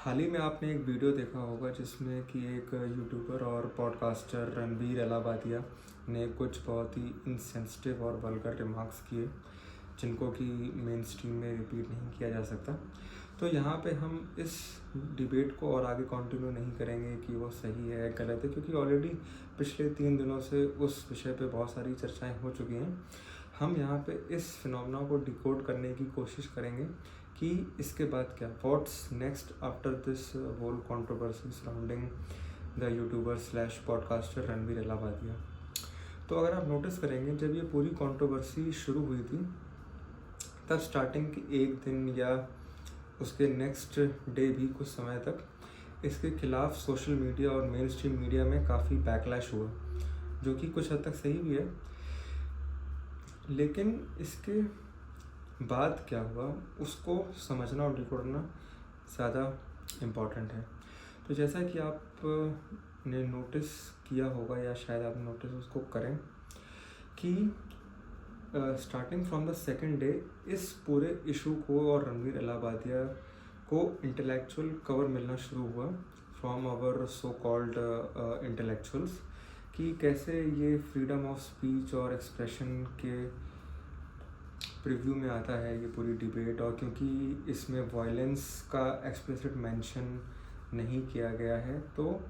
हाल ही में आपने एक वीडियो देखा होगा जिसमें कि एक यूट्यूबर और पॉडकास्टर रणवीर अलाहाबादिया ने कुछ बहुत ही इनसेंसिटिव और वल्गर रिमार्क्स किए जिनको कि मेन स्ट्रीम में रिपीट नहीं किया जा सकता। तो यहाँ पे हम इस डिबेट को और आगे कंटिन्यू नहीं करेंगे कि वो सही है गलत है, क्योंकि ऑलरेडी पिछले 3 दिनों से उस विषय पे बहुत सारी चर्चाएं हो चुकी हैं। हम यहाँ पे इस फिनोमेना को डिकोड करने की कोशिश करेंगे कि इसके बाद क्या, what's next after this whole controversy surrounding the YouTuber slash podcaster Ranveer Allahabadia. तो अगर आप नोटिस करेंगे, जब ये पूरी कंट्रोवर्सी शुरू हुई थी तब स्टार्टिंग के एक दिन या उसके नेक्स्ट डे भी कुछ समय तक इसके खिलाफ सोशल मीडिया और मेन स्ट्रीम मीडिया में काफ़ी बैकलैश हुआ, जो कि कुछ हद तक सही भी है। लेकिन इसके बाद क्या हुआ उसको समझना और डिकोडना ज़्यादा इम्पॉर्टेंट है। तो जैसा कि आपने नोटिस किया होगा या शायद आप नोटिस उसको करें कि starting from the second day इस पूरे इशू को और रणवीर अलाहाबादिया को इंटेलेक्चुअल कवर मिलना शुरू हुआ from our so called intellectuals, कि कैसे ये फ्रीडम ऑफ स्पीच और एक्सप्रेशन के प्रीव्यू में आता है ये पूरी डिबेट। और क्योंकि इसमें वायलेंस का एक्सप्लिसिट मेंशन नहीं किया गया है, तो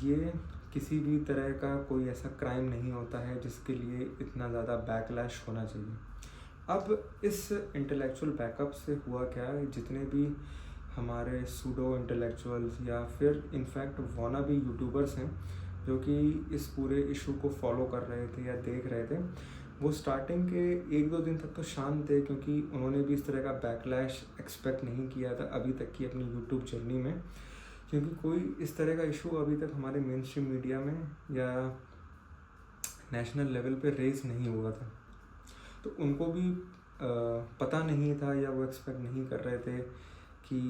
ये किसी भी तरह का कोई ऐसा क्राइम नहीं होता है जिसके लिए इतना ज़्यादा बैकलैश होना चाहिए। अब इस इंटेलेक्चुअल बैकअप से हुआ क्या, जितने भी हमारे सूडो इंटेलेक्चुअल्स या फिर इनफैक्ट वानाबी यूट्यूबर्स हैं जो कि इस पूरे इशू को फॉलो कर रहे थे या देख रहे थे, वो स्टार्टिंग के 1-2 दिन तक तो शांत थे, क्योंकि उन्होंने भी इस तरह का बैकलैश एक्सपेक्ट नहीं किया था अभी तक की अपनी यूट्यूब जर्नी में, क्योंकि कोई इस तरह का इशू अभी तक हमारे मेन स्ट्रीम मीडिया में या नेशनल लेवल पे रेज नहीं हुआ था। तो उनको भी पता नहीं था या वो एक्सपेक्ट नहीं कर रहे थे कि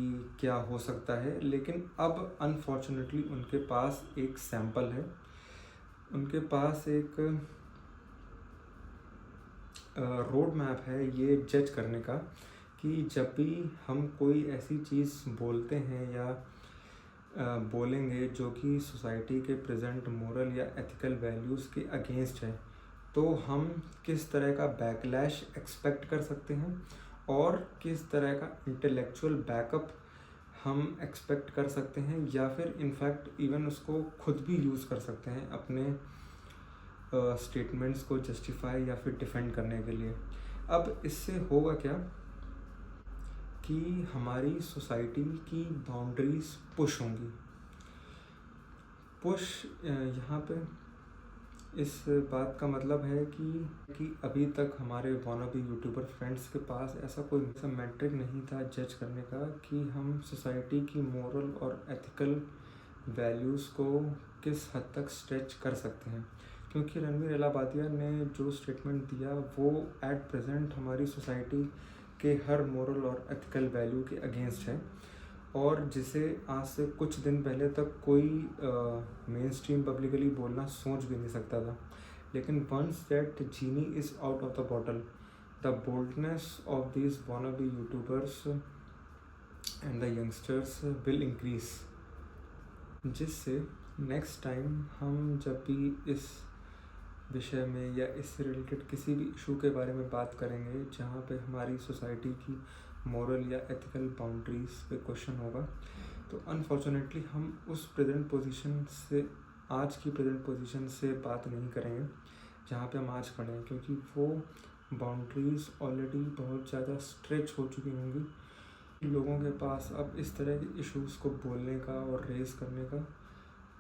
क्या हो सकता है। लेकिन अब अनफॉर्चुनेटली उनके पास एक सैंपल है, उनके पास एक रोड मैप है ये जज करने का कि जब भी हम कोई ऐसी चीज़ बोलते हैं या बोलेंगे जो कि सोसाइटी के प्रेजेंट मोरल या एथिकल वैल्यूज़ के अगेंस्ट है, तो हम किस तरह का बैकलैश एक्सपेक्ट कर सकते हैं और किस तरह का इंटेलेक्चुअल बैकअप हम एक्सपेक्ट कर सकते हैं, या फिर इनफैक्ट इवन उसको खुद भी यूज़ कर सकते हैं अपने स्टेटमेंट्स को जस्टिफाई या फिर डिफेंड करने के लिए। अब इससे होगा क्या कि हमारी सोसाइटी की बाउंड्रीज पुश होंगी। पुश यहाँ पे इस बात का मतलब है कि अभी तक हमारे वानाबी यूट्यूबर फ्रेंड्स के पास ऐसा कोई मैट्रिक नहीं था जज करने का कि हम सोसाइटी की मोरल और एथिकल वैल्यूज़ को किस हद तक स्ट्रेच कर सकते हैं, क्योंकि रणवीर अलाहाबादिया ने जो स्टेटमेंट दिया वो एट प्रेजेंट हमारी सोसाइटी के हर मोरल और एथिकल वैल्यू के अगेंस्ट है, और जिसे आज से कुछ दिन पहले तक कोई मेन स्ट्रीम पब्लिकली बोलना सोच भी नहीं सकता था। लेकिन once that genie is out of the bottle, the boldness of these wannabe YouTubers and the youngsters will increase, जिससे नेक्स्ट टाइम हम जब भी इस विषय में या इससे रिलेटेड किसी भी इशू के बारे में बात करेंगे जहाँ पे हमारी सोसाइटी की मोरल या एथिकल बाउंड्रीज पे क्वेश्चन होगा, तो अनफॉर्चुनेटली हम उस प्रेजेंट पोजीशन से, आज की प्रेजेंट पोजीशन से बात नहीं करेंगे जहाँ पे हम आज खड़े हैं, क्योंकि वो बाउंड्रीज ऑलरेडी बहुत ज़्यादा स्ट्रेच हो चुकी होंगी। लोगों के पास अब इस तरह के इश्यूज़ को बोलने का और रेज़ करने का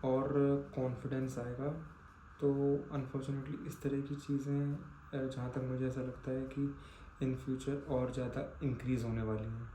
और कॉन्फिडेंस आएगा। तो अनफॉर्चुनेटली इस तरह की चीज़ें जहाँ तक मुझे ऐसा लगता है कि इन फ्यूचर और ज़्यादा इंक्रीज़ होने वाली हैं।